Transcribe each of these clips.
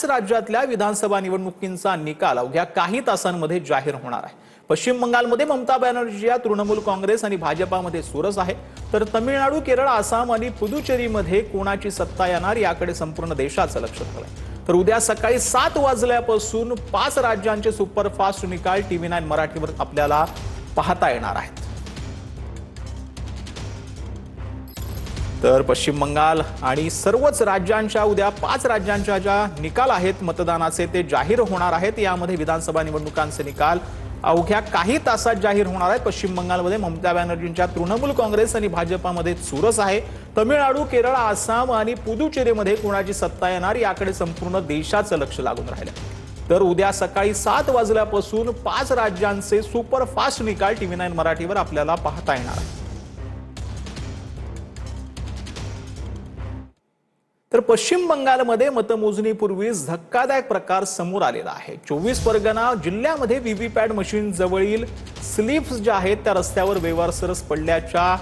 राज्यातल्या विधानसभा निवडणुकींचा निकाल अवघ्या काही तासांमध्ये जाहीर होणार आहे। पश्चिम बंगालमध्ये ममता बॅनर्जीच्या तृणमूल काँग्रेस आणि भाजपामध्ये चुरस आहे, तर तमिळनाडू, केरळ, आसाम आणि पुदुचेरीमध्ये कोणाची सत्ता येणार याकडे संपूर्ण देशाचं लक्ष लागलंय। तर उद्या सकाळी 7 वाजल्यापासून 5 राज्यांचे सुपरफास्ट निकाल TV9 मराठीवर आपल्याला पाहता येणार आहेत। तर पश्चिम बंगाल आणि सर्वच राज्यांच्या उद्या 5 राज्यांच्या ज्या निकाल आहेत मतदानाचे ते जाहीर होणार आहेत। यामध्ये विधानसभा निवडणुकांचे निकाल अवघ्या काही तासात जाहीर होणार आहेत। पश्चिम बंगालमध्ये ममता बॅनर्जींच्या तृणमूल काँग्रेस आणि भाजपामध्ये चुरस आहे। तमिळनाडू, केरळ, आसाम आणि पुदुचेरीमध्ये कोणाची सत्ता येणार याकडे संपूर्ण देशाचं लक्ष लागून राहिलं। तर उद्या सकाळी 7 वाजल्यापासून 5 राज्यांचे सुपरफास्ट निकाल TV9 मराठीवर आपल्याला पाहता येणार आहे। तर पश्चिम बंगालमध्ये मतमोजणीपूर्वीच धक्कादायक प्रकार समोर आलेला आहे। 24 परगणा जिल्ह्यामध्ये व्हीव्हीपॅट मशीन जवळील स्लिप्स ज्या आहेत त्या रस्त्यावर बेवारसरस पडल्याच्या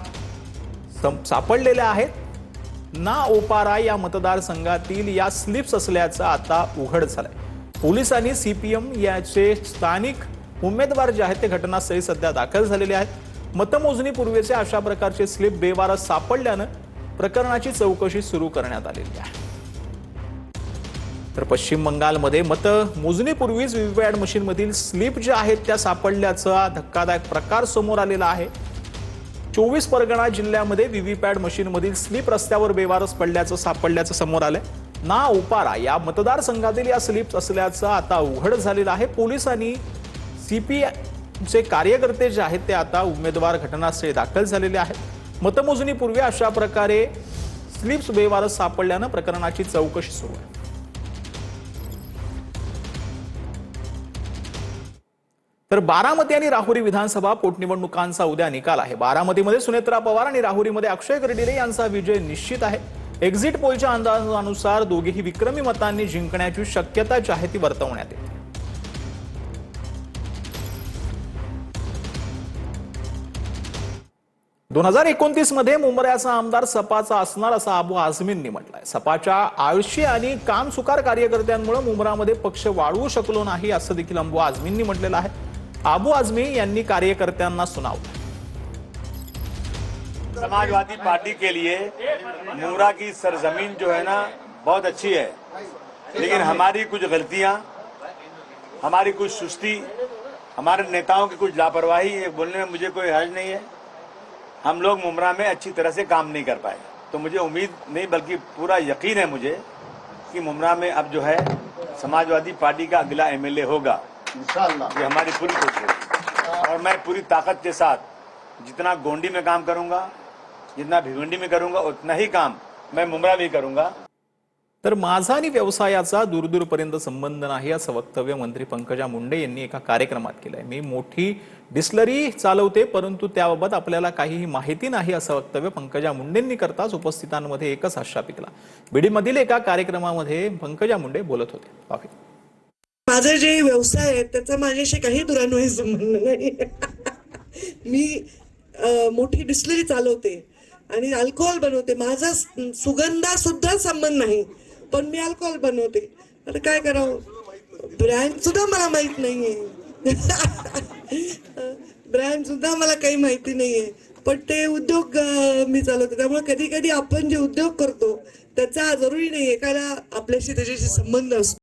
सापडलेल्या आहेत। ना ओपारा या मतदारसंघातील या स्लिप्स असल्याचं आता उघड झालंय। पोलिसांनी CPM याचे स्थानिक उमेदवार जे आहेत ते घटनास्थळी सध्या दाखल झालेले आहेत। मतमोजणीपूर्वीचे अशा प्रकारचे स्लिप बेवारस सापडल्यानं प्रकरणाची चौकशी सुरू करण्यात आलेली आहे। तर पश्चिम बंगालमध्ये मतमोजणीपूर्वीच व्हीव्हीपॅट मशीनमधील स्लिप ज्या आहेत त्या सापडल्याचा धक्कादायक प्रकार समोर आलेला आहे। 24 परगणा जिल्ह्यामध्ये व्हीव्हीपॅट मशीनमधील स्लिप रस्त्यावर बेवारस सापडल्याचं समोर आलंय। ना ओपारा या मतदारसंघातील या स्लिप्स असल्याचं आता उघड झालेलं आहे। पोलिसांनी CPMचे कार्यकर्ते जे आहेत ते आता उमेदवार घटनास्थळी दाखल झालेले आहेत। मतमोजणीपूर्वी अशा प्रकारे स्लिप्स बेवारस सापडल्यानं प्रकरणाची चौकशी सुरू आहे। तर बारामती आणि राहुरी विधानसभा पोटनिवडणुकांचा उद्या निकाल आहे। बारामतीमध्ये सुनेत्रा पवार आणि राहुरीमध्ये अक्षय कर्डिले यांचा विजय निश्चित आहे। एक्झिट पोलच्या अंदाजानुसार दोघेही विक्रमी मतांनी जिंकण्याची शक्यता जी आहे ती वर्तवण्यात येते। 2029 मध्ये मुंबऱ्याचा आमदार सपाचा असणार असं आबू आझमींनी म्हटलंय। सपाच्या आळशी आणि कामसुकार कार्यकर्त्यांमुळे मुंबरामध्ये पक्ष वाढवू शकलो नाही असं देखील आबू आझमींनी म्हटलेलं आहे। आबू आझमी यांनी कार्यकर्त्यांना सुनावलं। समाजवादी पार्टी के लिए मुंबरा की सरजमीन जो है ना बहुत अच्छी है, लेकिन हमारी कुछ गलतियां, हमारी कुछ सुस्ती, हमारे नेताओं की कुछ लापरवाही, ये बोलने में मुझे कोई हर्ज नहीं है। हम लोग मुंबरा में अच्छी तरह से काम नहीं कर पाए, तो मुझे उम्मीद नहीं बल्कि पूरा यकीन है मुझे कि मुंबरा में अब जो है समाजवादी पार्टी का अगला MLA होगा इंशाअल्लाह। ये हमारी पूरी कोशिश है और मैं पूरी ताकत के साथ जितना गोंडी में काम करूंगा, जितना भिवंडी में करूंगा, उतना ही काम मैं मुंबरा में करूंगा। तर माझा आणि व्यवसायाचा दूरदूरपर्यंत संबंध नाही असं वक्तव्य मंत्री पंकजा मुंडे यांनी एका कार्यक्रमात केलंय। मी मोठी डिस्लरी चालवते, परंतु त्याबाबत आपल्याला काहीही माहिती नाही असं वक्तव्य पंकजा मुंडेंनी करताच उपस्थितांमध्ये एकच हास्य पिकला। बीडमधील एका कार्यक्रमामध्ये पंकजा मुंडे बोलत होते। माझे जे व्यवसाय आहे त्याचा माझ्याशी काही दुरान्वयी संबंध नाही। मी मोठी डिस्लरी चालवते आणि अल्कोहोल बनवते। माझा सुगंधा सुद्धा संबंध नाही, पण मी अल्कोहोल बनवते। आता काय करावं, ब्रँड सुद्धा मला माहित नाहीये। ब्रँड सुद्धा मला काही माहिती नाहीये, पण ते उद्योग मी चालवते। त्यामुळे कधी कधी आपण जे उद्योग करतो त्याचा जरुरी नाहीये एखादा आपल्याशी त्याच्याशी संबंध असतो।